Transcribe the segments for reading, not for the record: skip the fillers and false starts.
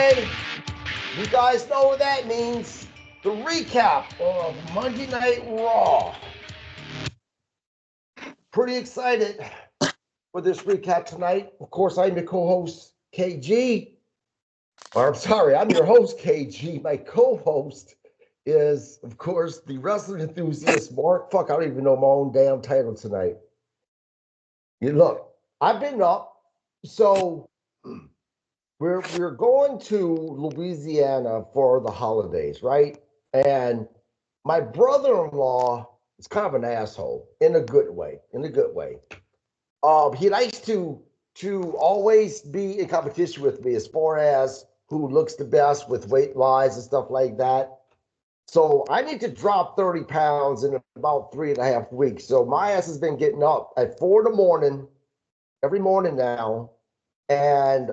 Friday. You guys know what that means. The recap of Monday Night Raw. Pretty excited for this recap tonight. Of course, I'm your co-host, KG. Or, I'm sorry, I'm your host, KG. My co-host is, of course, the wrestling enthusiast, Mark. Fuck, I don't even know my own damn title tonight. You look, I've been up, so we're going to Louisiana for the holidays, right? And my brother-in-law is kind of an asshole in a good way. In a good way. He likes to always be in competition with me as far as who looks the best with weight-wise and stuff like that. So I need to drop 30 pounds in about 3.5 weeks. So my ass has been getting up at 4 in the morning, every morning now. And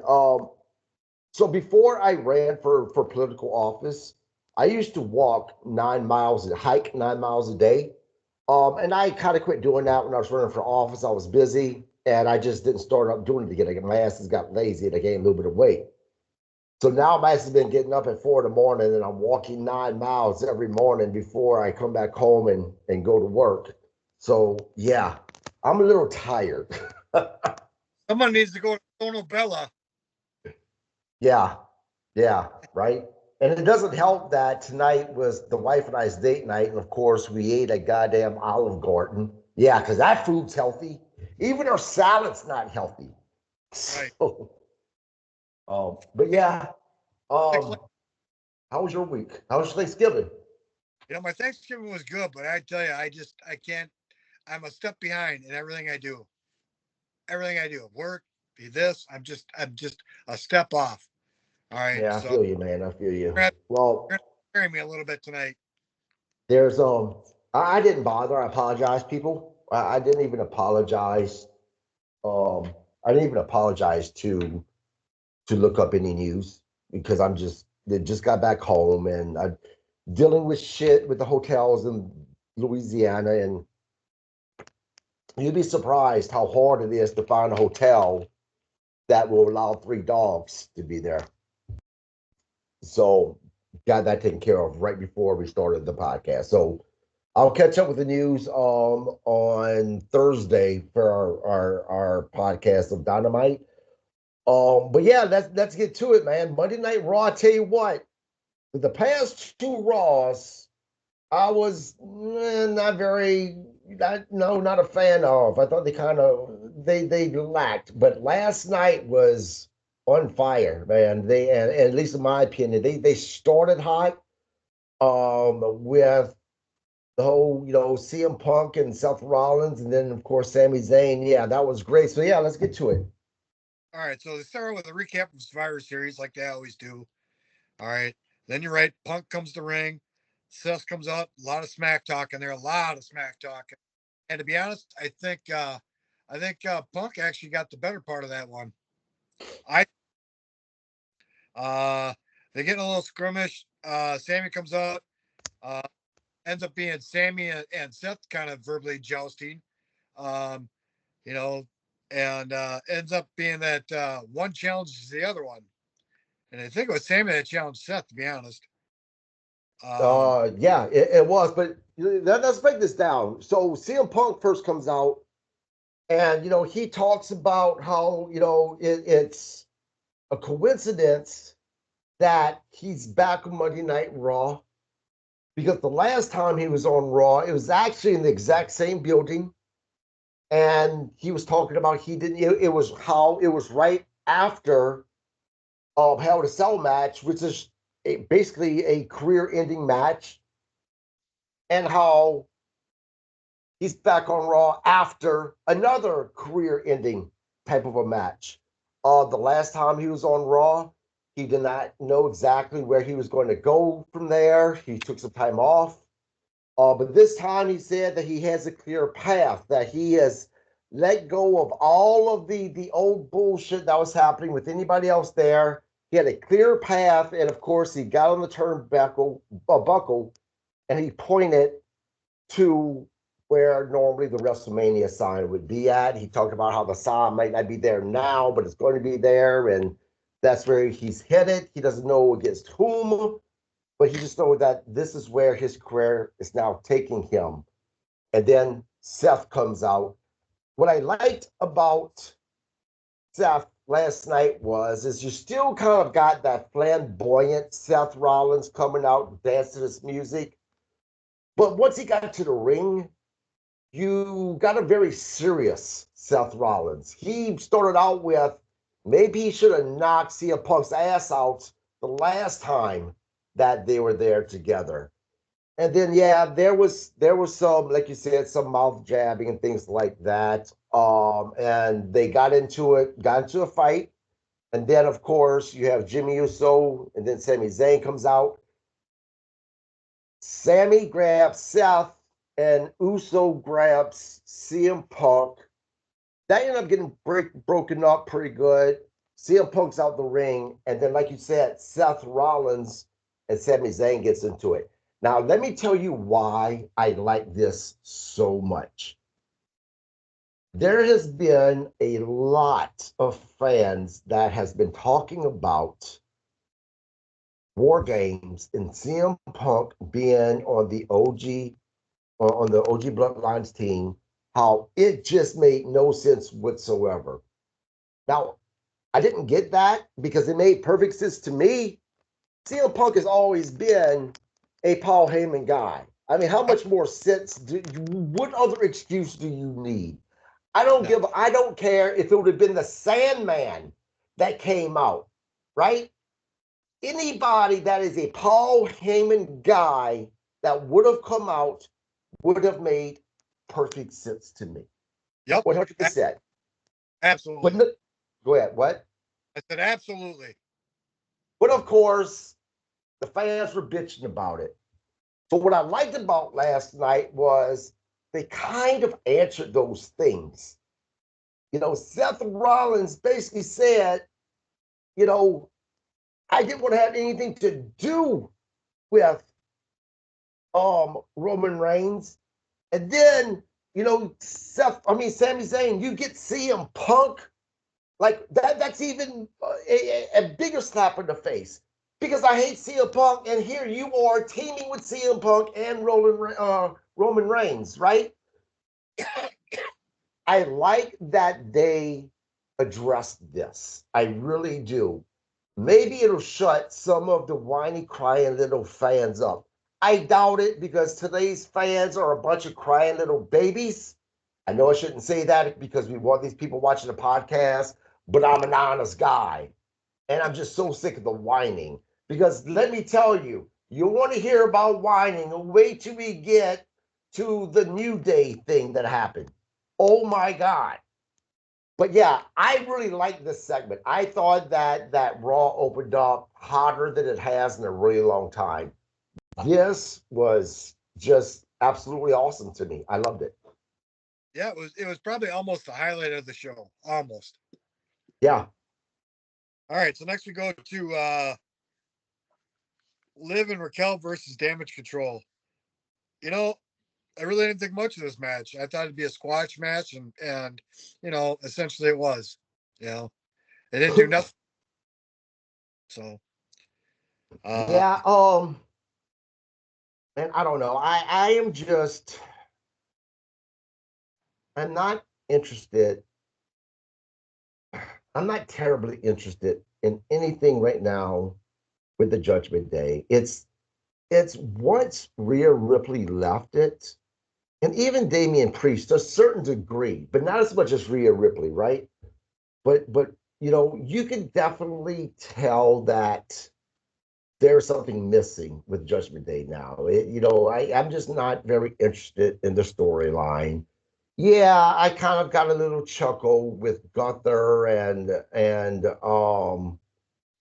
so before I ran for political office, I used to walk 9 miles, hike 9 miles a day. And I kind of quit doing that when I was running for office. I was busy and I just didn't start up doing it again. My ass has got lazy and I gained a little bit of weight. So now my ass has been getting up at 4 in the morning and I'm walking 9 miles every morning before I come back home and go to work. So yeah, I'm a little tired. Someone needs to go to Sono Bella. Yeah, right. And it doesn't help that tonight was the wife and I's date night, and of course we ate at goddamn Olive Garden. Yeah, because that food's healthy. Even our salad's not healthy. Right. So, but yeah, um, how was your week? How was Thanksgiving? My Thanksgiving was good, but I tell you, I can't. I'm a step behind in everything I do. Everything I do, work, be this. I'm just a step off. All right, Yeah, I so feel you, man. I feel you. you're Well, gonna carry me a little bit tonight. there's I didn't bother. I apologize, people. I didn't even apologize. Um, I didn't even apologize to look up any news because they just got back home and I'm dealing with shit with the hotels in Louisiana, and you'd be surprised how hard it is to find a hotel that will allow 3 dogs to be there. So got that taken care of right before we started the podcast. So I'll catch up with the news on Thursday for our podcast of Dynamite. But yeah, let's get to it, man. Monday Night Raw. I tell you what, the past 2 Raws, I was not a fan of. I thought they lacked, but last night was on fire, man. And at least in my opinion, they started hot with the whole CM Punk and Seth Rollins, and then of course Sami Zayn. Yeah, that was great. So yeah, let's get to it. All right, so they start with a recap of Survivor Series, like they always do. All right, then you're right. Punk comes to ring. Seth comes up. A lot of smack talk in there. A lot of smack talk. And to be honest, I think Punk actually got the better part of that one. I uh they get in a little skirmish. Sammy comes out. Uh, ends up being Sammy and Seth kind of verbally jousting. Um, you know, and ends up being that one challenges the other one. And I think it was Sammy that challenged Seth, to be honest. Um, Yeah, it was, but let's break this down. So CM Punk first comes out, and he talks about how it's a coincidence that he's back on Monday Night Raw because the last time he was on Raw, it was actually in the exact same building, and he was talking about he didn't. It was right after Hell in a Cell match, which is basically a career-ending match, and how he's back on Raw after another career-ending type of a match. The last time he was on Raw, he did not know exactly where he was going to go from there. He took some time off. But this time he said that he has a clear path, that he has let go of all of the old bullshit that was happening with anybody else there. He had a clear path, and of course, he got on the buckle, and he pointed to where normally the WrestleMania sign would be at. He talked about how the sign might not be there now, but it's going to be there. And That's where he's headed. He doesn't know against whom, but he just knows that this is where his career is now taking him. And then Seth comes out. What I liked about Seth last night is you still kind of got that flamboyant Seth Rollins coming out and dancing to this music. But once he got to the ring, you got a very serious Seth Rollins. He started out with maybe he should have knocked CM Punk's ass out the last time that they were there together. And then yeah, there was some, like you said, some mouth jabbing and things like that. And they got into a fight. And then of course you have Jimmy Uso, and then Sami Zayn comes out. Sammy grabs Seth, and Uso grabs CM Punk. That ended up getting broken up pretty good. CM Punk's out the ring, and then, like you said, Seth Rollins and Sami Zayn gets into it. Now, let me tell you why I like this so much. There has been a lot of fans that has been talking about War Games and CM Punk being on the OG Bloodlines team, how it just made no sense whatsoever. Now, I didn't get that because it made perfect sense to me. CM Punk has always been a Paul Heyman guy. I mean, how much more sense what other excuse do you need? I don't care if it would have been the Sandman that came out, right? Anybody that is a Paul Heyman guy that would have come out would have made perfect sense to me. Yep. 100%. Absolutely. But no, go ahead. What? I said absolutely. But of course, the fans were bitching about it. So what I liked about last night was they kind of answered those things. Seth Rollins basically said, I didn't want to have anything to do with Roman Reigns. And then, Sami Zayn, you get CM Punk. Like that's even a bigger slap in the face because I hate CM Punk, and here you are teaming with CM Punk and Roman Reigns, right? I like that they addressed this. I really do. Maybe it'll shut some of the whiny, crying little fans up. I doubt it because today's fans are a bunch of crying little babies. I know I shouldn't say that because we want these people watching the podcast, but I'm an honest guy. And I'm just so sick of the whining. Because let me tell you, you want to hear about whining, wait till we get to the New Day thing that happened. Oh my God. But yeah, I really like this segment. I thought that Raw opened up hotter than it has in a really long time. This was just absolutely awesome to me. I loved it. Yeah, it was probably almost the highlight of the show. Almost. Yeah. All right, so next we go to Liv and Raquel versus Damage Control. I really didn't think much of this match. I thought it'd be a squash match, and essentially it was. They didn't do nothing. So Yeah, and I don't know. I'm not interested. I'm not terribly interested in anything right now with the Judgment Day. It's once Rhea Ripley left it, and even Damian Priest to a certain degree, but not as much as Rhea Ripley, right? But you can definitely tell that there's something missing with Judgment Day now. I'm just not very interested in the storyline. Yeah, I kind of got a little chuckle with Gunther and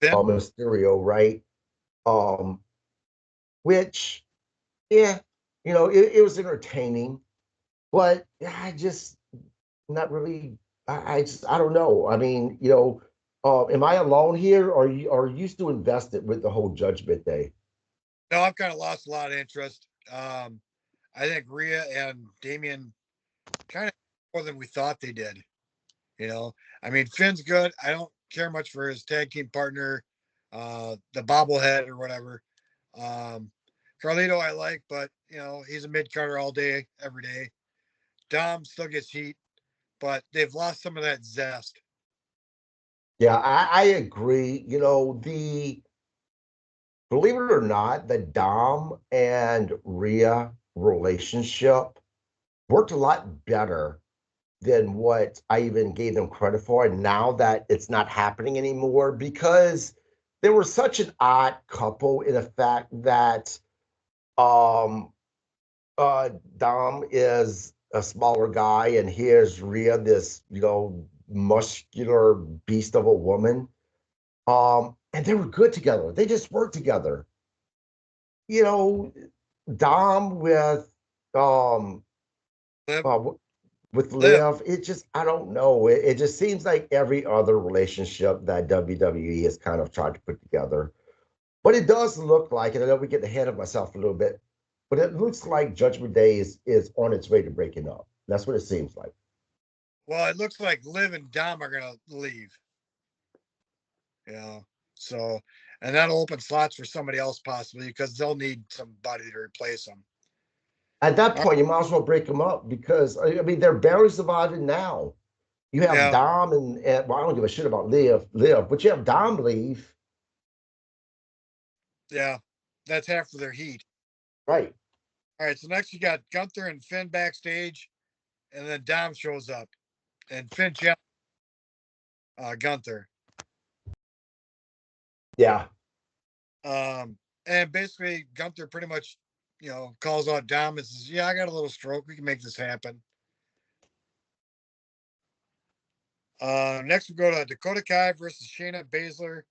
Finn, Mysterio, right? Um, which yeah, it was entertaining, but I just not really. I don't know. I mean, am I alone here, or are you still invested with the whole Judgment Day? no, I've kind of lost a lot of interest. I think Rhea and Damian kind of more than we thought they did. I mean, Finn's good. I don't care much for his tag team partner, the bobblehead or whatever. Carlito I like, but he's a mid carder all day, every day. Dom still gets heat, but they've lost some of that zest. Yeah, I agree. Believe it or not, the Dom and Rhea relationship worked a lot better than what I even gave them credit for. And now that it's not happening anymore, because they were such an odd couple in the fact that um Dom is a smaller guy and here's Rhea, this, muscular beast of a woman. And they were good together. They just worked together. You know, Dom um Liv, uh, with Liv. Liv, it just, I don't know. It just seems like every other relationship that WWE has kind of tried to put together. But it does look like, and I know we get ahead of myself a little bit, but it looks like Judgment Day is on its way to breaking up. That's what it seems like. Well, it looks like Liv and Dom are gonna leave. So and that'll open slots for somebody else possibly because they'll need somebody to replace them. At that point, you might as well break them up because I mean they're barely surviving now. You have Yeah, Dom and well, I don't give a shit about Liv, but you have Dom leave. yeah, that's half of their heat. Right. All right, so next you got Gunther and Finn backstage, and then Dom shows up, and Finn challenges Gunther. Yeah. And basically Gunther pretty much, calls out Dom and says, "Yeah, I got a little stroke. We can make this happen." Next we go to Dakota Kai versus Shayna Baszler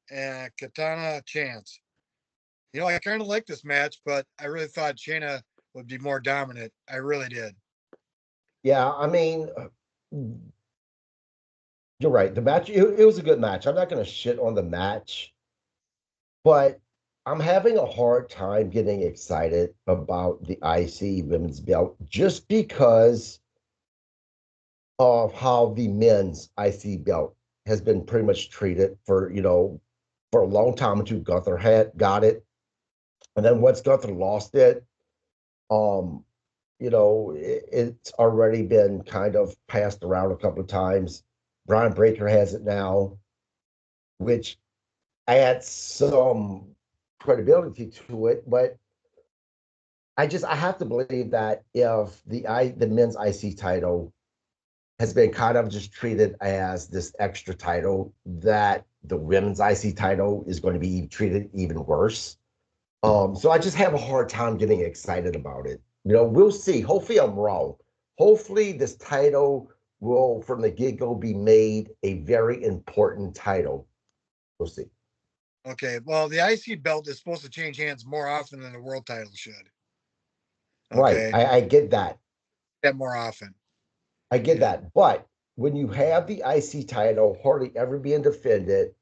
and Katana Chance. I kind of like this match, but I really thought Shayna would be more dominant. I really did. Yeah. I mean, you're right. The match, it was a good match. I'm not going to shit on the match, but I'm having a hard time getting excited about the IC women's belt just because of how the men's IC belt has been pretty much treated for a long time until Gunther had got it. And then once Gunther lost it, um, it's already been kind of passed around a couple of times. Brian Breaker has it now, which adds some credibility to it. But I have to believe that if the men's IC title has been kind of just treated as this extra title, that the women's IC title is going to be treated even worse. So I just have a hard time getting excited about it. We'll see. Hopefully I'm wrong. Hopefully this title will, from the get-go, be made a very important title. We'll see. Okay, well, the IC belt is supposed to change hands more often than the world title should. Right. Okay, I get that. that more often. I get Yeah. that. But when you have the IC title hardly ever being defended,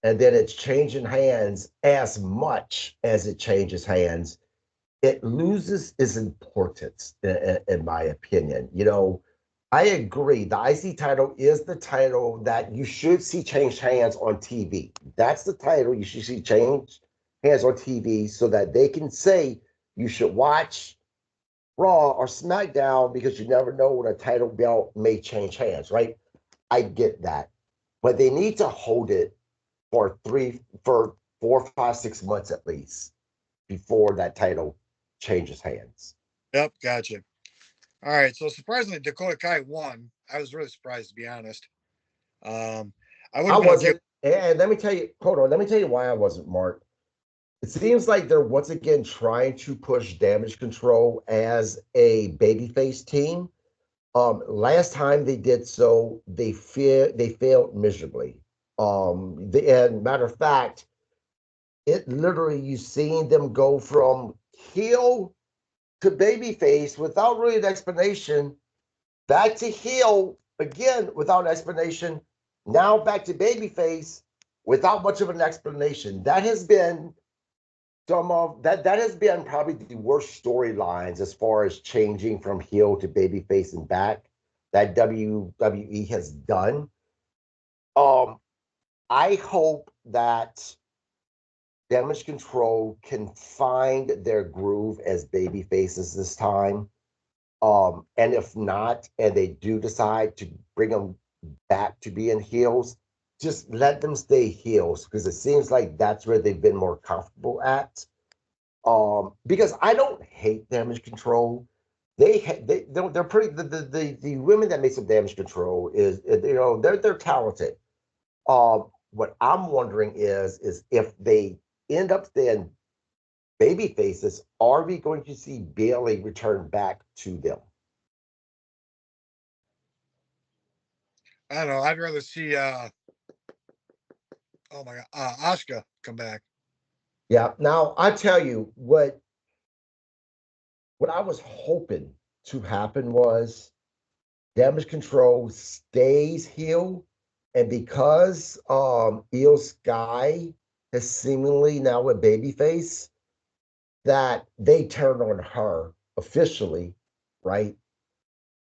and then it's changing hands as much as it changes hands, it loses its importance, in my opinion. I agree. The IC title is the title that you should see change hands on TV. That's the title you should see change hands on TV so that they can say you should watch Raw or SmackDown because you never know when a title belt may change hands, right? I get that. But they need to hold it for 4, 5, 6 months at least before that title changes hands. Yep, gotcha. All right, so surprisingly, Dakota Kai won. I was really surprised, to be honest. Um, I would I have been okay. wasn't, and let me tell you, hold on, let me tell you why I wasn't, Mark. It seems like they're once again trying to push Damage Control as a babyface team. Last time they did so, they failed miserably. And matter of fact, it literally you seen them go from heel to babyface without really an explanation, back to heel again without explanation, now back to babyface without much of an explanation. That has been that has been probably the worst storylines as far as changing from heel to babyface and back that WWE has done. Um, I hope that Damage Control can find their groove as baby faces this time. And if not, and they do decide to bring them back to being heels, just let them stay heels because it seems like that's where they've been more comfortable at. Because I don't hate Damage Control. They're pretty the women that make some Damage Control is they're talented. What I'm wondering is if they end up staying baby faces, are we going to see Bailey return back to them? I don't know. I'd rather see oh my god, Asuka come back. Yeah. Now I tell you what I was hoping to happen was Damage Control stays heel, and because Io Sky has seemingly now a babyface, that they turn on her officially, right?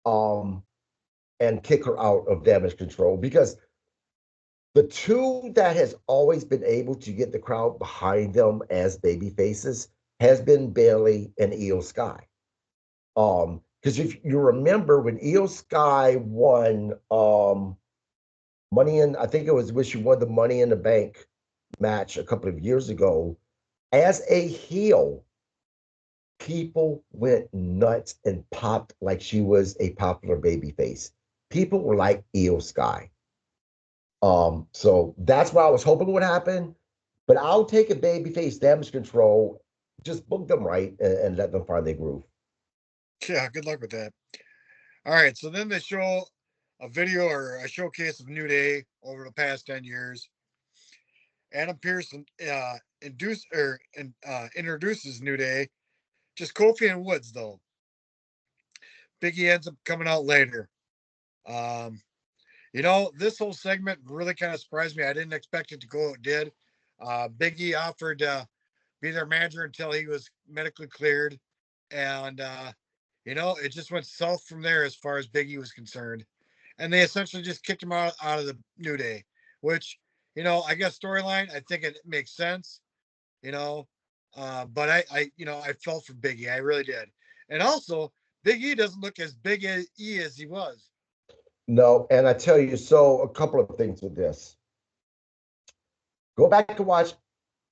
Um, and kick her out of Damage Control because the two that has always been able to get the crowd behind them as baby faces has been Bailey and Io Sky. Because if you remember when Io Sky won Money in, I think it was when she won the Money in the Bank match a couple of years ago, as a heel, people went nuts and popped like she was a popular baby face. People were like Io Sky. So that's what I was hoping would happen. But I'll take a babyface Damage Control, just book them right and let them find their groove. Yeah, good luck with that. All right, so then they show a video or a showcase of New Day over the past 10 years. Adam Pearson introduces New Day. Just Kofi and Woods though. Biggie ends up coming out later. Um, this whole segment really kind of surprised me. I didn't expect it to go. It did. Biggie offered to be their manager until he was medically cleared, and it just went south from there as far as Biggie was concerned, and they essentially just kicked him out of the New Day, which I guess storyline I think it makes sense, you know, but I felt for Biggie, I really did, and also Big E doesn't look as big as he was. No, and I tell you, so a couple of things with this. Go back and watch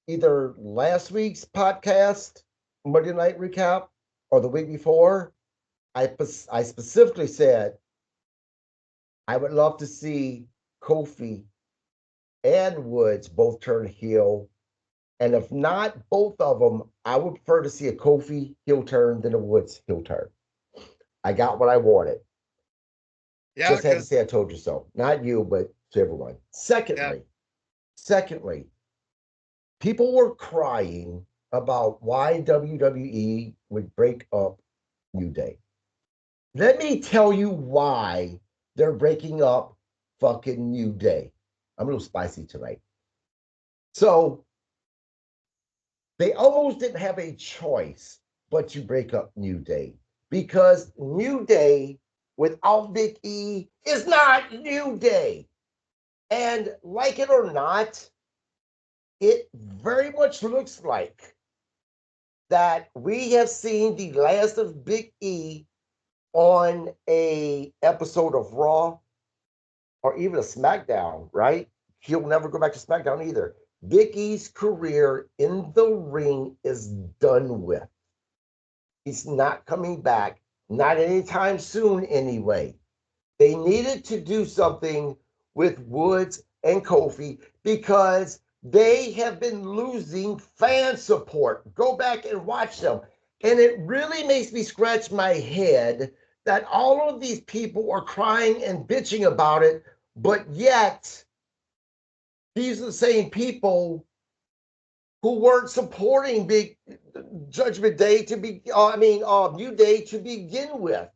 either last week's podcast, Monday Night Recap, or the week before. I specifically said I would love to see Kofi and Woods both turn heel. And if not both of them, I would prefer to see a Kofi heel turn than a Woods heel turn. I got what I wanted. Yeah, Just had to because say I told you so. Not you, but to everyone. yeah, Secondly, people were crying about why WWE would break up New Day. Let me tell you why they're breaking up fucking New Day. I'm a little spicy tonight. So they almost didn't have a choice but to break up New Day because New Day without Big E is not New Day. And like it or not, it very much looks like that we have seen the last of Big E on a episode of Raw or even a SmackDown, right? He'll never go back to SmackDown either. Big E's career in the ring is done with. He's not coming back, not anytime soon anyway. They needed to do something with Woods and Kofi because they have been losing fan support. Go back and watch them. And it really makes me scratch my head that all of these people are crying and bitching about it, but yet these are the same people who weren't supporting Big Judgment Day to be, New Day to begin with.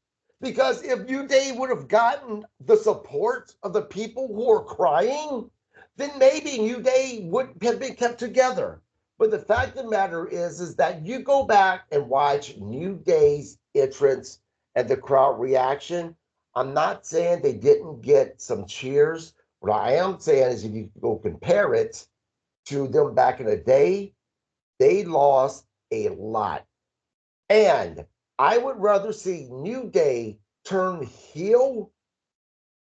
Because if New Day would have gotten the support of the people who are crying, then maybe New Day would have been kept together. But the fact of the matter is that you go back and watch New Day's entrance and the crowd reaction. I'm not saying they didn't get some cheers What I am saying is if you go compare it to them back in the day, they lost a lot. And I would rather see New Day turn heel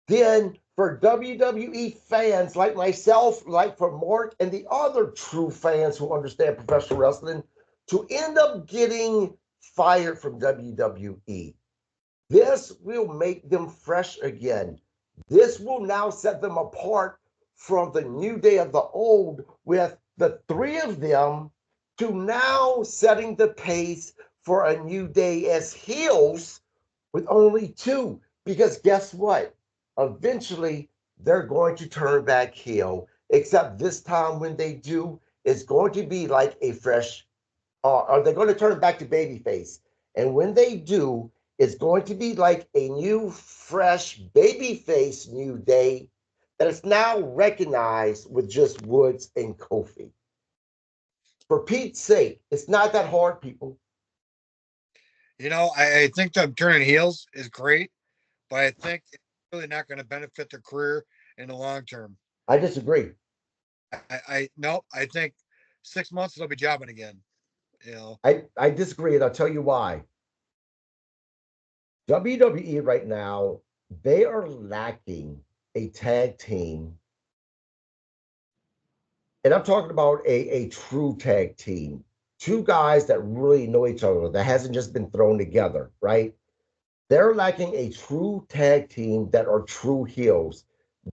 than for WWE fans like myself, like for Mark and the other true fans who understand professional wrestling, to end up getting fired from WWE. This will make them fresh again. This will now set them apart from the New Day of the old, with the three of them to now setting the pace for a New Day as heels with only two. Because guess what? Eventually, they're going to turn back heel, except this time when they do, it's going to be like a fresh, or they're going to turn back to babyface. And when they do, it's going to be like a new, fresh babyface New Day that is now recognized with just Woods and Kofi. For Pete's sake, it's not that hard, people. I think them turning heels is great, but I think it's really not going to benefit their career in the long term. I disagree. I no, I think 6 months they'll be jobbing again. I disagree, and I'll tell you why. WWE right now, they are lacking a tag team. And I'm talking about a true tag team. Two guys that really know each other, that hasn't just been thrown together, right? They're lacking a true tag team that are true heels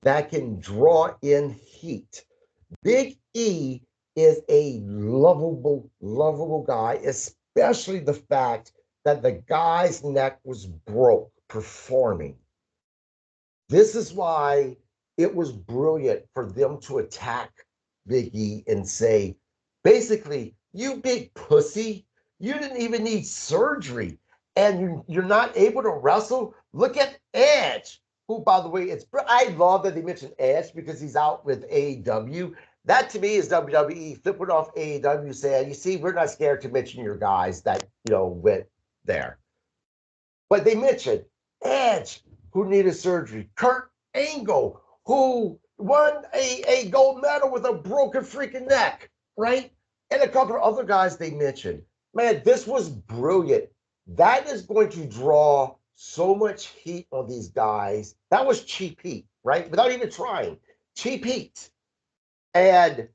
that can draw in heat. Big E is a lovable guy, especially the fact that the guy's neck was broke performing. This is why it was brilliant for them to attack Big E and say, basically, you big pussy, you didn't even need surgery and you're not able to wrestle. Look at Edge, who, by the way, I love that they mentioned Edge because he's out with AEW. That to me is WWE flipping off AEW saying, you see, we're not scared to mention your guys that, went there. But they mentioned Edge, who needed surgery, Kurt Angle, who won a gold medal with a broken freaking neck, right? And a couple of other guys they mentioned. Man, this was brilliant. That is going to draw so much heat on these guys. That was cheap heat, right? Without even trying. Cheap heat. And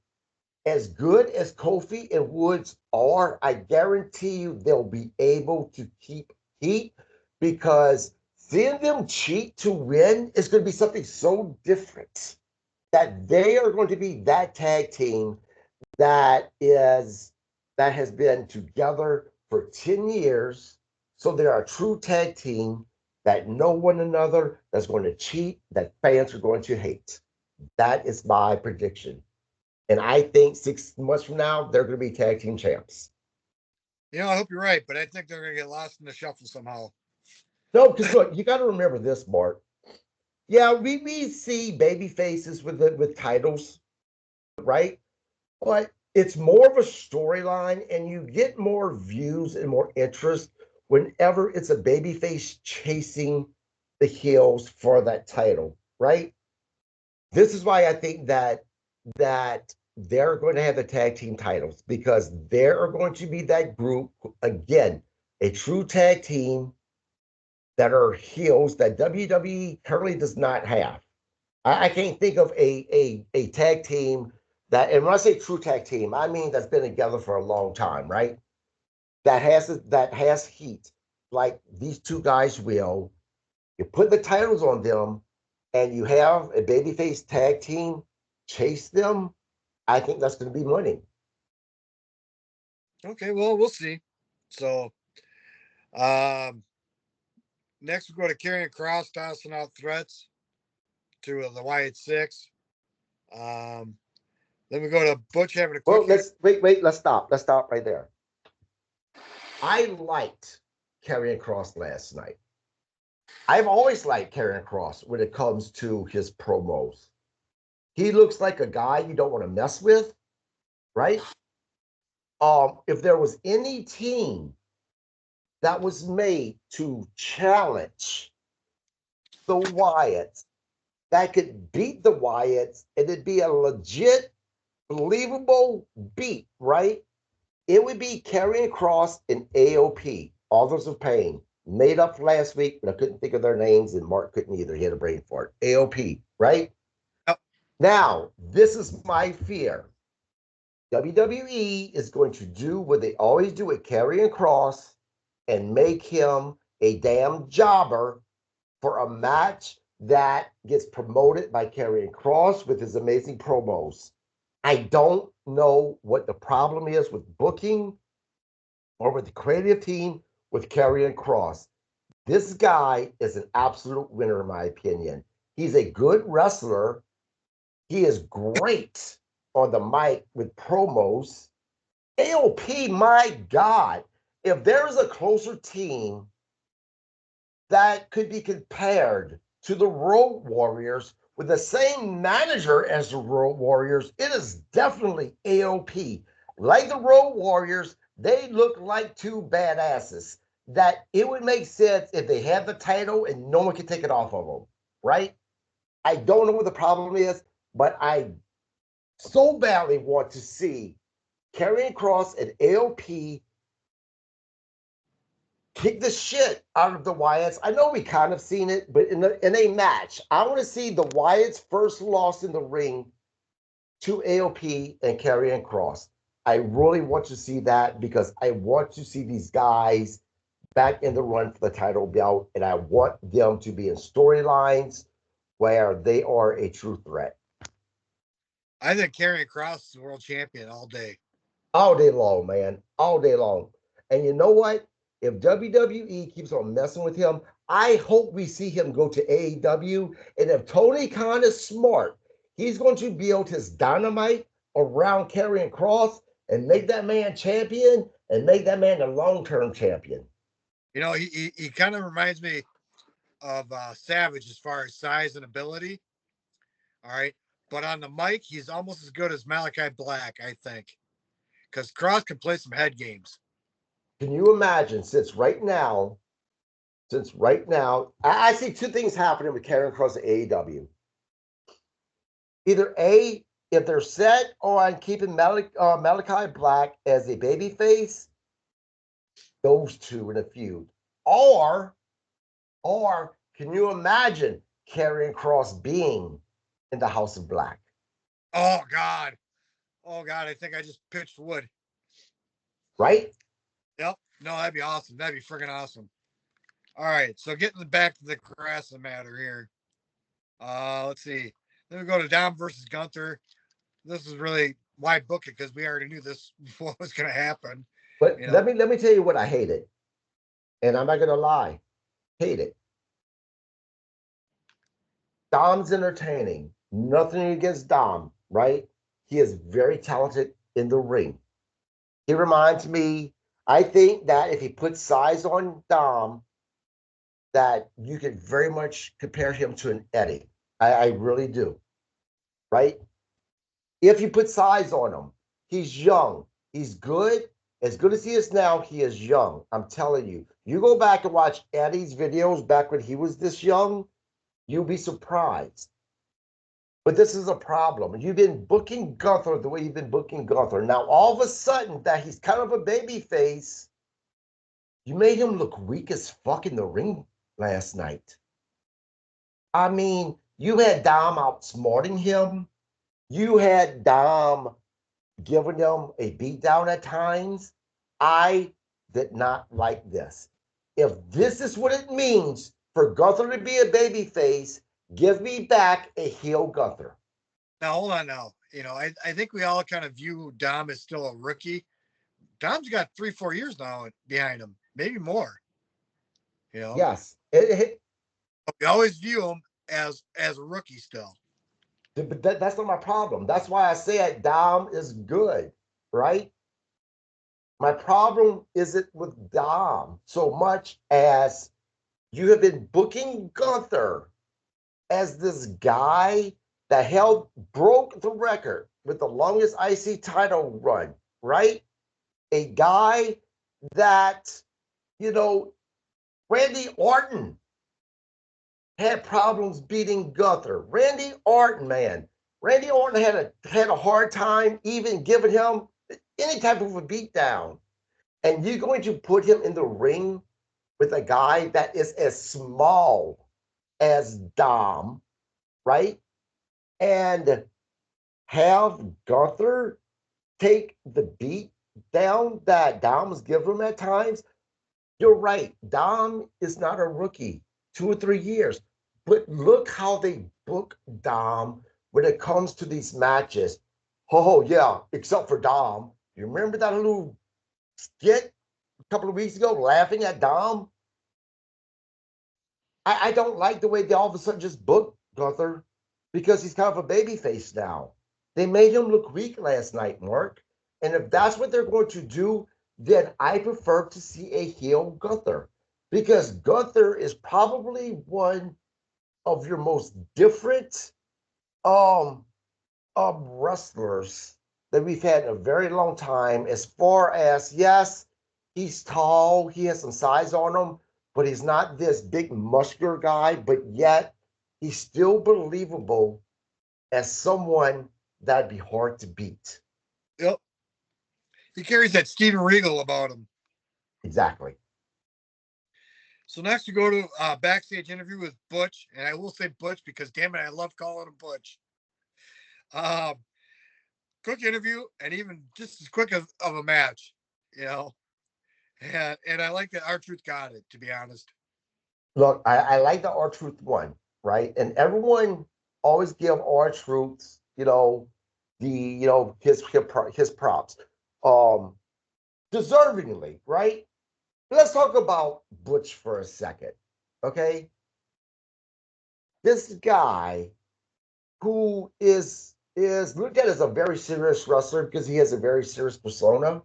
as good as Kofi and Woods are, I guarantee you they'll be able to keep heat, because seeing them cheat to win is going to be something so different, that they are going to be that tag team that has been together for 10 years. So they're a true tag team that know one another, that's going to cheat, that fans are going to hate. That is my prediction. And I think 6 months from now, they're going to be tag team champs. I hope you're right, but I think they're going to get lost in the shuffle somehow. No, because look, you got to remember this, Bart. Yeah, we see baby faces with titles, right? But it's more of a storyline, and you get more views and more interest whenever it's a baby face chasing the heels for that title, right? This is why I think that they're going to have the tag team titles, because there are going to be that group again, a true tag team that are heels that WWE currently does not have. I can't think of a tag team that, and when I say true tag team, I mean that's been together for a long time, right? That has heat like these two guys will. You put the titles on them, and you have a babyface tag team chase them. I think that's going to be money. Okay, well, we'll see. So, um, next we go to Karrion Kross tossing out threats to the Wyatt Six. Um, then we go to Butch having a Well, quick. let's wait. Let's stop. Let's stop right there. I liked Karrion Kross last night. I've always liked Karrion Kross when it comes to his promos. He looks like a guy you don't want to mess with, right? If there was any team that was made to challenge the Wyatts that could beat the Wyatts, and it'd be a legit, believable beat, right? It would be Karrion Kross and AOP, Authors of Pain, made up last week, but I couldn't think of their names, and Mark couldn't either. He had a brain fart. AOP, right? Yep. Now, this is my fear. WWE is going to do what they always do with Karrion Kross and make him a damn jobber for a match that gets promoted by Karrion Kross with his amazing promos. I don't know what the problem is with booking or with the creative team with Karrion Kross. This guy is an absolute winner, in my opinion. He's a good wrestler. He is great on the mic with promos. AOP, my God, if there is a closer team that could be compared to the Road Warriors with the same manager as the Road Warriors, it is definitely AOP. Like the Road Warriors, they look like two badasses that it would make sense if they had the title and no one could take it off of them, right? I don't know what the problem is, but I so badly want to see Karrion Kross and AOP kick the shit out of the Wyatts. I know we kind of seen it, but in a match, I want to see the Wyatts first loss in the ring to AOP and Karrion Kross. I really want to see that because I want to see these guys back in the run for the title belt, and I want them to be in storylines where they are a true threat. I think Karrion Kross is world champion all day. All day long, man. All day long. And you know what? If WWE keeps on messing with him, I hope we see him go to AEW. And if Tony Khan is smart, he's going to build his dynamite around Karrion Kross and make that man champion and make that man a long-term champion. You know, he kind of reminds me of Savage as far as size and ability. All right. But on the mic, he's almost as good as Malachi Black, I think. Because Kross can play some head games. Can you imagine, since right now, I see two things happening with Karrion Kross at AEW. Either A, if they're set on keeping Malachi Black as a babyface, those two in a feud. Or can you imagine Karrion Kross being in the House of Black? Oh, God. Oh, God. I think I just pitched wood. Right? Yep. No, that'd be awesome. That'd be freaking awesome. All right. So getting back to the grass of matter here. Let's see. Then we go to Dom versus Gunther. This is really why book it because we already knew this what was going to happen. But You know? let me tell you what I hated. And I'm not gonna lie. Hate it. Dom's entertaining. Nothing against Dom, right? He is very talented in the ring. He reminds me, I think that if he puts size on Dom, that you could very much compare him to an Eddie. I really do. Right? If you put size on him, he's young. He's good. As good as he is now, he is young. I'm telling you. You go back and watch Eddie's videos back when he was this young, you'll be surprised. But this is a problem. You've been booking Gunther the way you've been booking Gunther. Now, all of a sudden, that he's kind of a baby face, you made him look weak as fuck in the ring last night. I mean, you had Dom outsmarting him. You had Dom giving him a beatdown at times. I did not like this. If this is what it means for Gunther to be a baby face, give me back a heel Gunther. Now, hold on now. You know, I think we all kind of view Dom as still a rookie. Dom's got 3-4 years now behind him, maybe more. You know, Yes. we always view him as a rookie still. But that's not my problem. That's why I said Dom is good, right? My problem isn't with Dom so much as you have been booking Gunther as this guy that broke the record with the longest IC title run, right? A guy that, Randy Orton had problems beating Gunther. Randy Orton, man. Randy Orton had a hard time even giving him any type of a beatdown. And you're going to put him in the ring with a guy that is as small as Dom, right? And have Gunther take the beat down that Dom was giving him at times. You're right. Dom is not a rookie, 2 or 3 years. But look how they book Dom when it comes to these matches. Oh, yeah, except for Dom. You remember that little skit a couple of weeks ago laughing at Dom? I don't like the way they all of a sudden just booked Gunther because he's kind of a baby face now. They made him look weak last night, Mark. And if that's what they're going to do, then I prefer to see a heel Gunther because Gunther is probably one of your most different um, wrestlers that we've had in a very long time. As far as, yes, he's tall, he has some size on him, but he's not this big muscular guy, but yet he's still believable as someone that'd be hard to beat. Yep. He carries that Steven Regal about him. Exactly. So next we go to a backstage interview with Butch, and I will say Butch because damn it, I love calling him Butch. Quick interview, and even just as quick of a match, you know. And I like that R-Truth got it, to be honest. Look, I like the R-Truth one, right? And everyone always give R-Truth, his props. Deservingly, right? Let's talk about Butch for a second, okay? This guy who is looked at as a very serious wrestler because he has a very serious persona.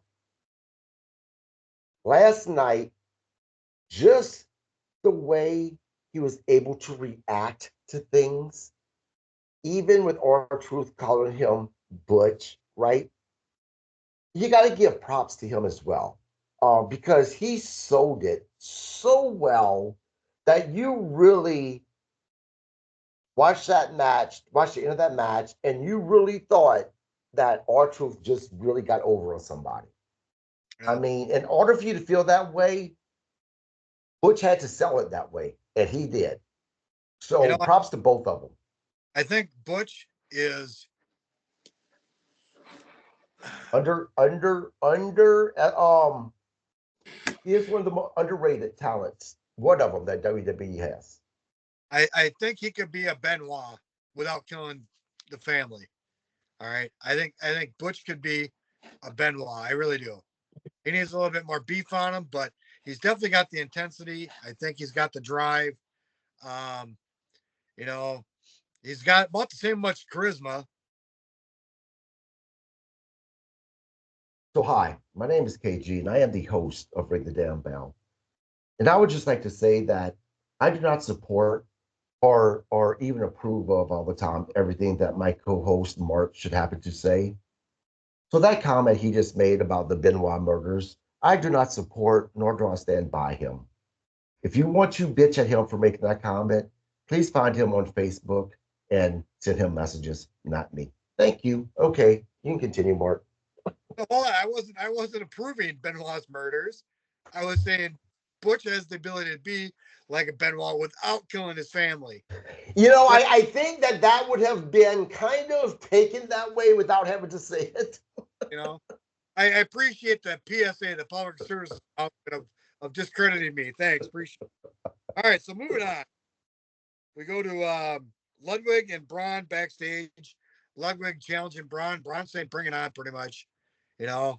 Last night, just the way he was able to react to things, even with R-Truth calling him Butch, right? You got to give props to him as well. Because he sold it so well that you really watched the end of that match, and you really thought that R-Truth just really got over on somebody. Yeah. I mean, in order for you to feel that way, Butch had to sell it that way, and he did. So props to both of them. I think Butch is he is one of the more underrated talents. One of them that WWE has. I think he could be a Benoit without killing the family. All right. I think Butch could be a Benoit. I really do. He needs a little bit more beef on him, but he's definitely got the intensity. I think he's got the drive. Um, he's got about the same much charisma. So hi, my name is KG, and I am the host of Ring the Damn Bell. And I would just like to say that I do not support or even approve of all the time everything that my co-host Mark should happen to say. So that comment he just made about the Benoit murders, I do not support nor do I stand by him. If you want to bitch at him for making that comment, please find him on Facebook and send him messages, not me. Thank you. Okay, you can continue, Mark. No, I wasn't approving Benoit's murders. I was saying Butch has the ability to be like a Benoit without killing his family. I think that would have been kind of taken that way without having to say it. I appreciate the PSA, the public service of discrediting me. Thanks, appreciate it. All right, so moving on. We go to Ludwig and Braun backstage. Ludwig challenging Braun. Braun saying, "Bring it on," pretty much. You know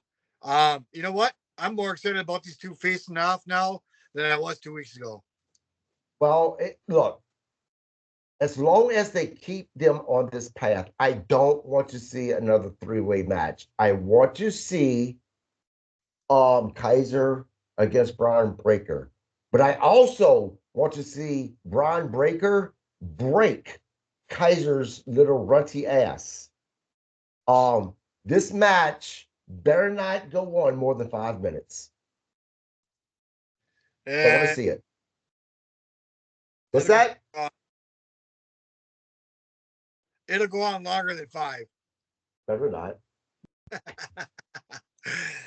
what? I'm more excited about these two facing off now than I was 2 weeks ago. Well, look, as long as they keep them on this path, I don't want to see another three-way match. I want to see Kaiser against Braun Breaker. But I also want to see Braun Breaker break Kaiser's little runty ass. This match better not go on more than 5 minutes. I want to see it. What's that? It'll go on longer than 5. Better not.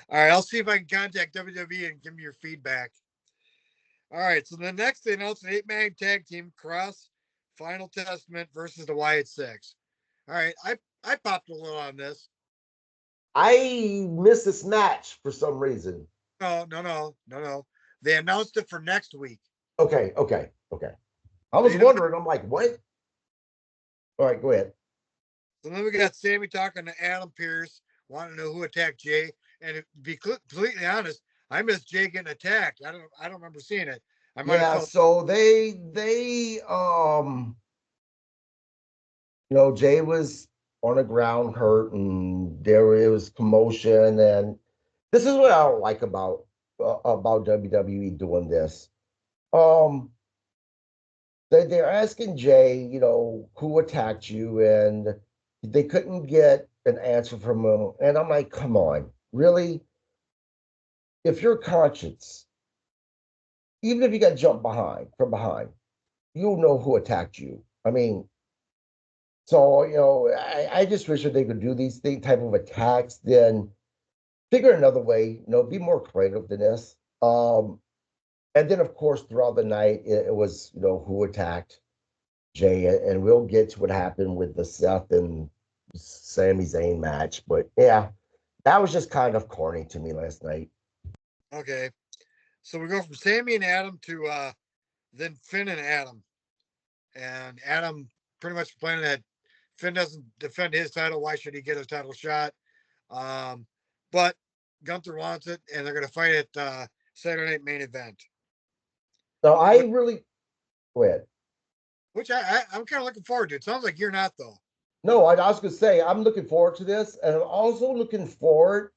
All right, I'll see if I can contact WWE and give me your feedback. All right, so the next they announced an 8-man tag team cross Final Testament versus the Wyatt Six. All right, I popped a little on this. I missed this match for some reason. No. They announced it for next week. Okay. I was wondering. I'm like, what? All right, go ahead. So then we got Sammy talking to Adam Pearce, wanting to know who attacked Jay. And to be completely honest, I missed Jay getting attacked. I don't remember seeing it. I might have felt. So they Jay was on the ground hurt, and there was commotion, and this is what I don't like about WWE doing this. They're asking Jay, who attacked you, and they couldn't get an answer from him. And I'm like, come on, really? If your conscience, even if you got jumped from behind, you'll know who attacked you. I mean, so I just wish that they could do these type of attacks, then figure another way, be more creative than this. And then of course throughout the night it was who attacked Jay, and we'll get to what happened with the Seth and Sami Zayn match. But yeah, that was just kind of corny to me last night. Okay. So we go from Sammy and Adam to then Finn and Adam. And Adam pretty much complaining that Finn doesn't defend his title. Why should he get a title shot? But Gunther wants it, and they're going to fight at Saturday Night Main Event. So I really go ahead. Which I'm kind of looking forward to. It sounds like you're not, though. No, I was going to say I'm looking forward to this, and I'm also looking forward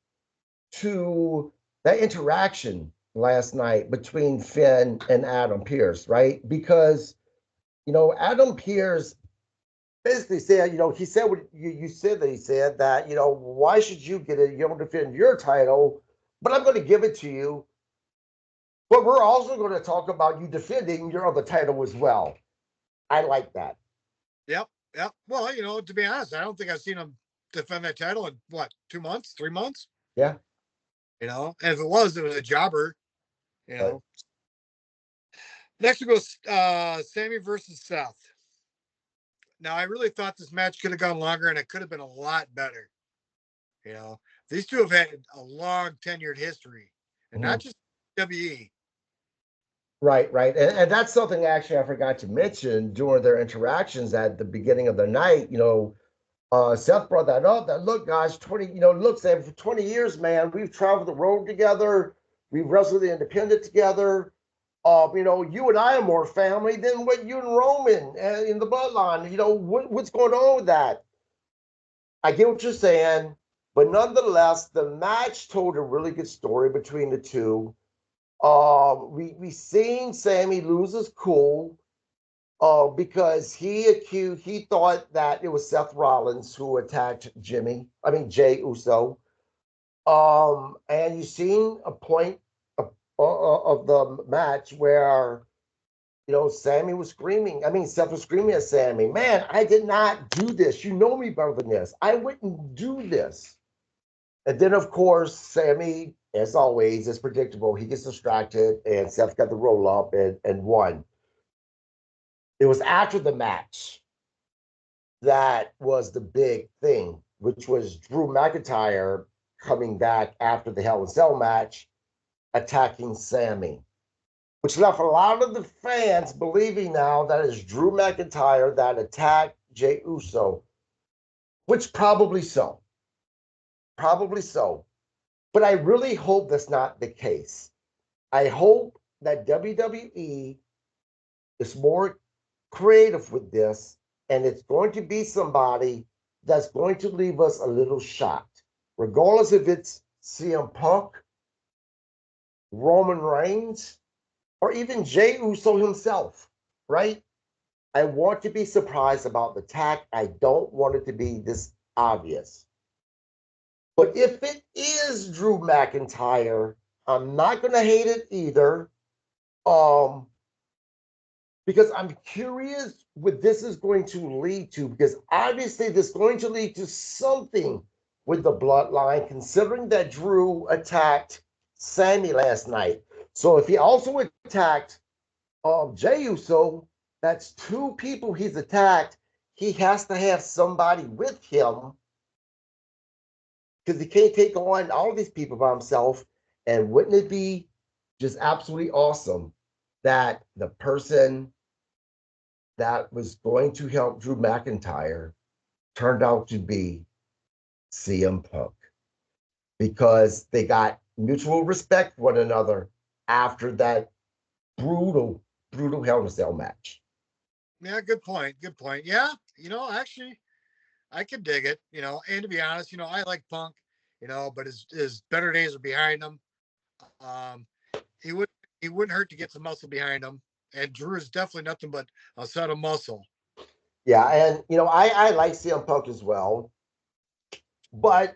to that interaction last night between Finn and Adam Pearce, right? Because Adam Pearce basically said, he said what you said that he said that, why should you get it? You don't defend your title, but I'm going to give it to you. But we're also going to talk about you defending your other title as well. I like that. Yep. Well, to be honest, I don't think I've seen him defend that title in 2 months, 3 months. Yeah. And if it was a jobber. Right. Next we go Sammy versus Seth. Now I really thought this match could have gone longer and it could have been a lot better. These two have had a long tenured history, and not just WWE. Right. And that's something actually I forgot to mention during their interactions at the beginning of the night. Seth brought that up. That look, guys, 20. Look, Sam, for 20 years, man, we've traveled the road together. We've wrestled the independent together. You and I are more family than what you and Roman in the bloodline. What's going on with that? I get what you're saying, but nonetheless, the match told a really good story between the two. We seen Sammy lose his cool because he thought that it was Seth Rollins who attacked Jay Uso. And you seen a point of the match where Sammy was screaming. Seth was screaming at Sammy, man, I did not do this. You know me better than this. I wouldn't do this. And then, of course, Sammy, as always, is predictable. He gets distracted, and Seth got the roll up and won. It was after the match that was the big thing, which was Drew McIntyre coming back after the Hell in a Cell match, attacking Sammy, which left a lot of the fans believing now that it's Drew McIntyre that attacked Jey Uso, which probably so. But I really hope that's not the case. I hope that WWE is more creative with this, and it's going to be somebody that's going to leave us a little shocked, regardless if it's CM Punk, Roman Reigns, or even Jey Uso himself, right? I want to be surprised about the attack. I don't want it to be this obvious. But if it is Drew McIntyre, I'm not going to hate it either. because I'm curious what this is going to lead to, because obviously this is going to lead to something with the bloodline, considering that Drew attacked Sammy last night. So if he also attacked Jey Uso, that's two people he's attacked. He has to have somebody with him because he can't take on all of these people by himself. And wouldn't it be just absolutely awesome that the person that was going to help Drew McIntyre turned out to be CM Punk, because they got mutual respect for one another after that brutal, brutal Hell in a Cell match. Yeah, good point. Good point. Yeah, actually, I could dig it. And to be honest, I like Punk. But his better days are behind him. Um, he would he wouldn't hurt to get some muscle behind him. And Drew is definitely nothing but a set of muscle. Yeah, and I like CM Punk as well, but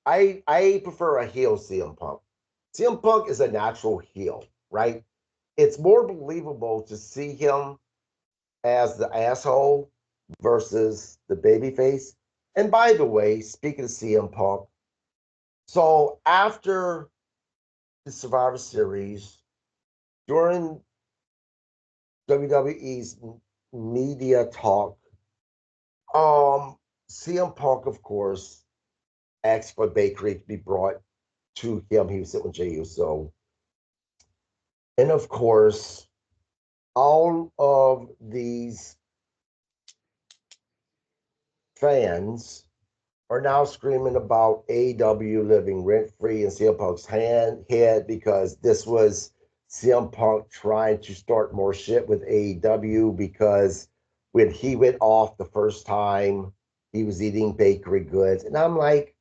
I prefer a heel CM Punk. CM Punk is a natural heel, right? It's more believable to see him as the asshole versus the babyface. And by the way, speaking of CM Punk, so after the Survivor Series, during WWE's media talk, CM Punk, of course, asked for Bakery to be brought to him. He was sitting with Jey Uso. And of course, all of these fans are now screaming about AEW living rent free in CM Punk's head, because this was CM Punk trying to start more shit with AEW, because when he went off the first time, he was eating bakery goods. And I'm like,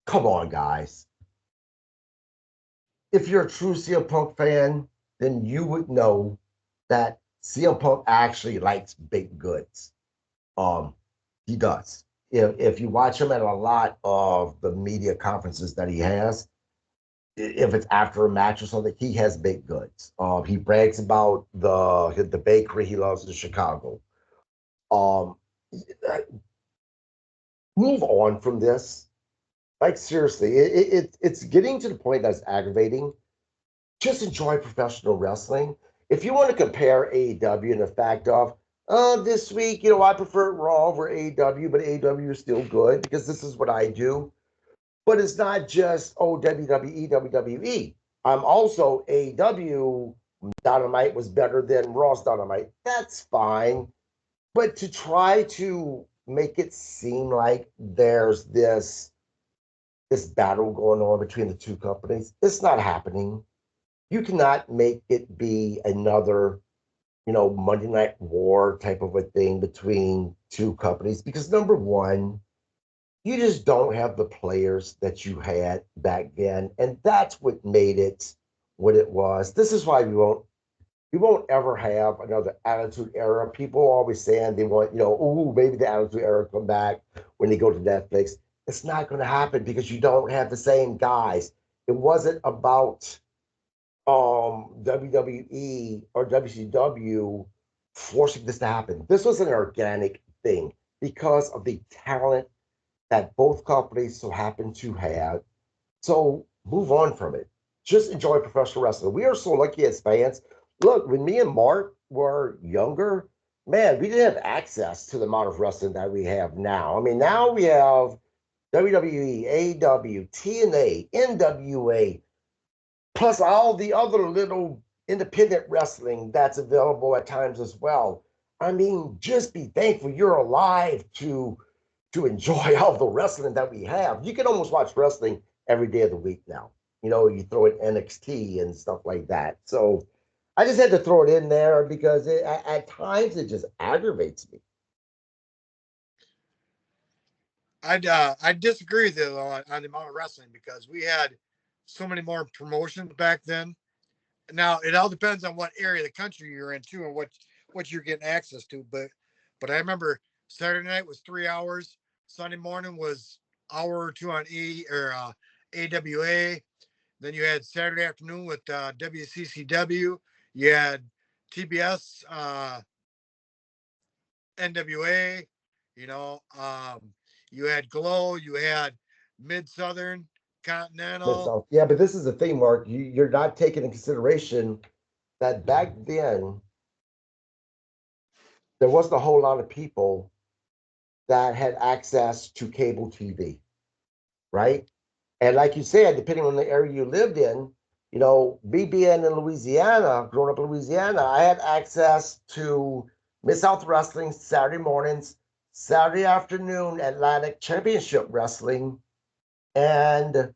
come on, guys. If you're a true CM Punk fan, then you would know that CM Punk actually likes baked goods. Um, he does. If you watch him at a lot of the media conferences that he has, if it's after a match or something, he has baked goods. He brags about the bakery he loves in Chicago. Um, Move on from this. Like seriously, it's getting to the point that's aggravating. Just enjoy professional wrestling. If you want to compare AEW and the fact of, this week, I prefer Raw over AEW, but AEW is still good because this is what I do. But it's not just, oh, WWE, WWE. I'm also AEW Dynamite was better than Raw's Dynamite. That's fine. But to try to make it seem like there's this battle going on between the two companies, it's not happening. You cannot make it be another, Monday Night War type of a thing between two companies, because number one, you just don't have the players that you had back then, and that's what made it what it was. This is why we won't ever have another Attitude Era. People are always saying they want, oh, maybe the Attitude Era come back when they go to Netflix. It's not going to happen because you don't have the same guys. It wasn't about WWE or WCW forcing this to happen. This was an organic thing because of the talent that both companies so happen to have. So move on from it. Just enjoy professional wrestling. We are so lucky as fans. Look, when me and Mark were younger, man, we didn't have access to the amount of wrestling that we have now. I mean, now we have WWE, AEW, TNA, NWA, plus all the other little independent wrestling that's available at times as well. I mean, just be thankful you're alive to enjoy all the wrestling that we have. You can almost watch wrestling every day of the week now. You throw in NXT and stuff like that. So I just had to throw it in there because at times it just aggravates me. I disagree with you though on the amount of wrestling because we had so many more promotions back then. Now it all depends on what area of the country you're in too, and what you're getting access to. But I remember Saturday night was 3 hours. Sunday morning was hour or two on AWA. Then you had Saturday afternoon with WCCW. You had TBS, NWA, you know, you had Glow, you had Mid Southern, Continental. So, yeah, but this is the thing, Mark. You're not taking into consideration that back then there wasn't a whole lot of people that had access to cable TV, right? And like you said, depending on the area you lived in, me being in Louisiana, growing up in Louisiana, I had access to Mid-South Wrestling Saturday mornings, Saturday afternoon Atlantic Championship Wrestling, and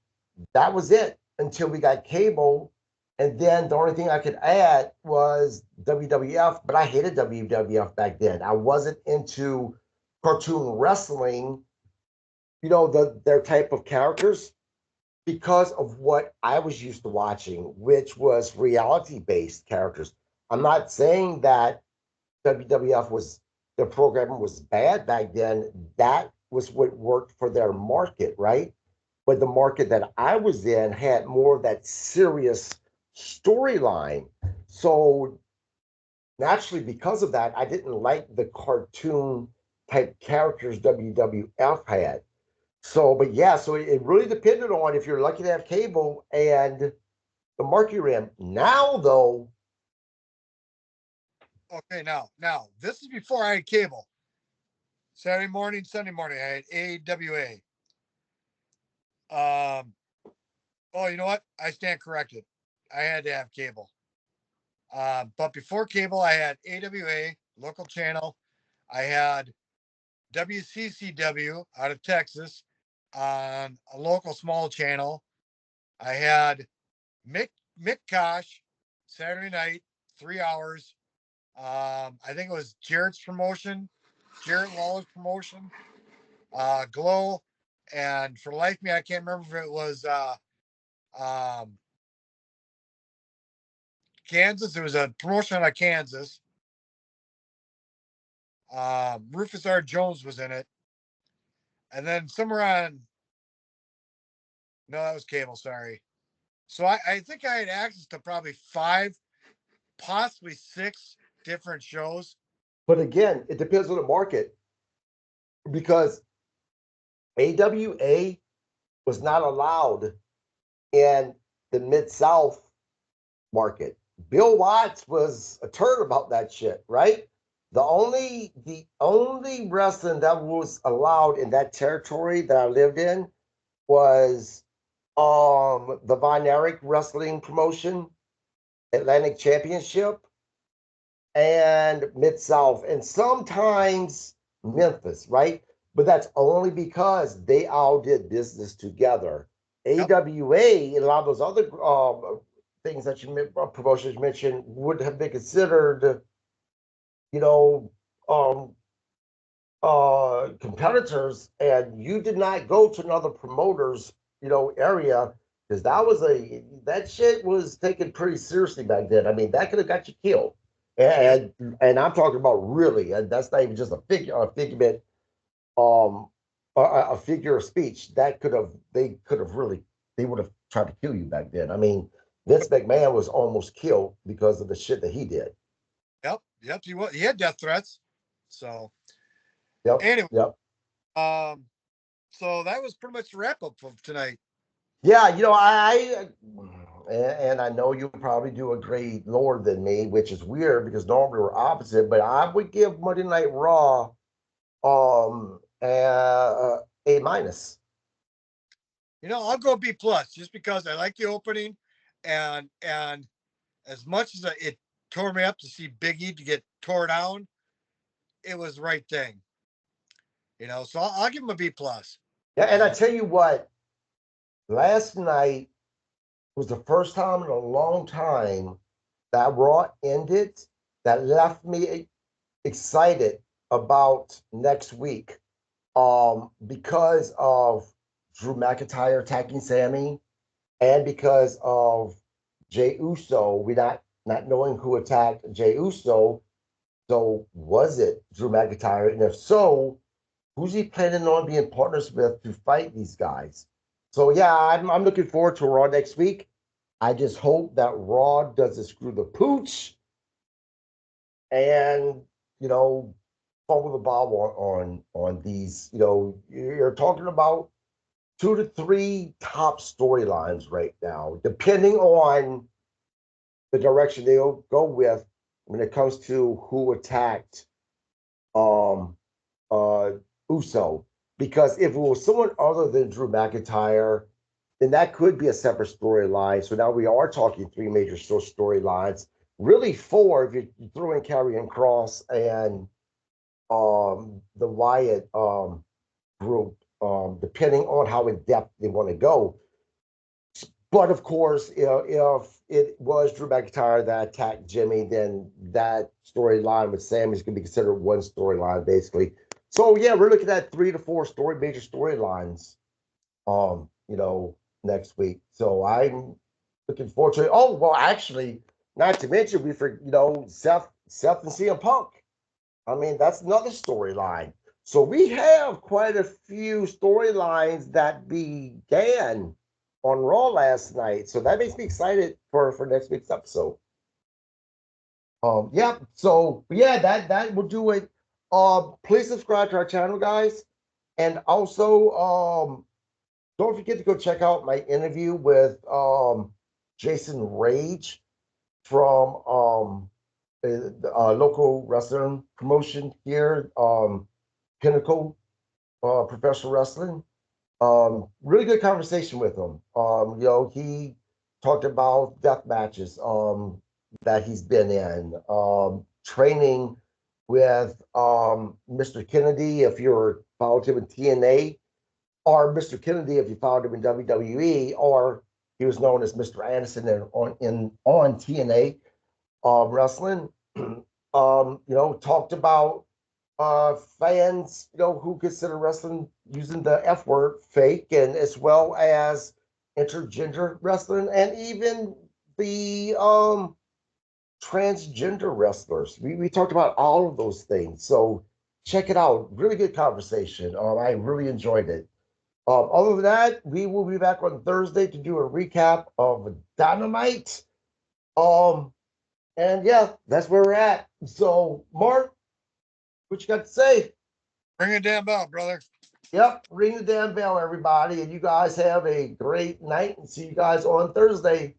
that was it until we got cable. And then the only thing I could add was WWF, but I hated WWF back then. I wasn't into cartoon wrestling, their type of characters, because of what I was used to watching, which was reality-based characters. I'm not saying that WWF their programming was bad back then. That was what worked for their market, right? But the market that I was in had more of that serious storyline. So naturally, because of that, I didn't like the cartoon type characters WWF had. So, but yeah, so it really depended on if you're lucky to have cable and the market you're in. Now, though, Okay, now this is before I had cable. Saturday morning, Sunday morning, I had AWA. Oh, you know what? I stand corrected. I had to have cable. But before cable, I had AWA, local channel. I had WCCW out of Texas on a local small channel. I had Mick Kosh Saturday night, 3 hours. I think it was Jarrett's promotion, Jarrett Lawler's promotion, Glow, and for the life of me, I can't remember if it was um, Kansas. There was a promotion out of Kansas. Rufus R. Jones was in it. And then somewhere on, no, that was cable, sorry. So I think I had access to probably 5, possibly 6 different shows. but again, it depends on the market because AWA was not allowed in the Mid-South market. Bill Watts was a turd about that shit, right? The only wrestling that was allowed in that territory that I lived in was the Von Erich wrestling promotion, Atlantic Championship, and Mid South, and sometimes Memphis, right? But that's only because they all did business together. Yep. AWA and a lot of those other things that promotions mentioned would have been considered, you know, um, competitors, and you did not go to another promoter's, area, because that shit was taken pretty seriously back then. I mean, that could have got you killed. And I'm talking about really, and that's not even just a figment, um, a figure of speech. They would have tried to kill you back then. I mean, Vince McMahon was almost killed because of the shit that he did. Yep. He had death threats. So Yep, anyway, yep. um, so that was pretty much the wrap up of tonight. Yeah, and I know you probably do a grade lower than me, which is weird because normally we're opposite, but I would give Monday Night Raw A minus. I'll go B plus just because I like the opening, and as much as it tore me up to see Big E to get tore down, it was the right thing. So I'll give him a B plus. Yeah, and I tell you what, last night was the first time in a long time that Raw ended that left me excited about next week. Because of Drew McIntyre attacking Sammy, and because of Jey Uso, we not knowing who attacked Jey Uso. So was it Drew McIntyre? And if so, who's he planning on being partners with to fight these guys? So yeah, I'm looking forward to Raw next week. I just hope that Raw doesn't screw the pooch and fumble the ball on these. You're talking about 2 to 3 top storylines right now, depending on the direction they'll go with when it comes to who attacked um Uso. Because if it was someone other than Drew McIntyre, then that could be a separate storyline. So now we are talking 3 major storylines, really 4 if you throw in Karrion Kross and the Wyatt group, depending on how in depth they want to go. But of course, if it was Drew McIntyre that attacked Jimmy, then that storyline with Sam is going to be considered one storyline, basically. So yeah, we're looking at 3 to 4 major storylines, next week. So I'm looking forward to it. Oh well, actually, not to mention Seth and CM Punk. I mean, that's another storyline. So we have quite a few storylines that began on Raw last night. So that makes me excited for next week's episode. Yeah. So yeah, that will do it. Please subscribe to our channel, guys, and also don't forget to go check out my interview with Jason Rage from local wrestling promotion here, Pinnacle Professional Wrestling. Really good conversation with him. He talked about death matches that he's been in, training with Mr. Kennedy if you're followed him in TNA, or Mr. Kennedy if you followed him in WWE, or he was known as Mr. Anderson on TNA wrestling. Talked about fans, who consider wrestling using the F word fake, and as well as intergender wrestling, and even the transgender wrestlers. We talked about all of those things. So check it out. Really good conversation. I really enjoyed it. Other than that, we will be back on Thursday to do a recap of Dynamite. And yeah, that's where we're at. So, Mark, what you got to say? Ring a damn bell, brother. Yep, ring the damn bell, everybody. And you guys have a great night, and see you guys on Thursday.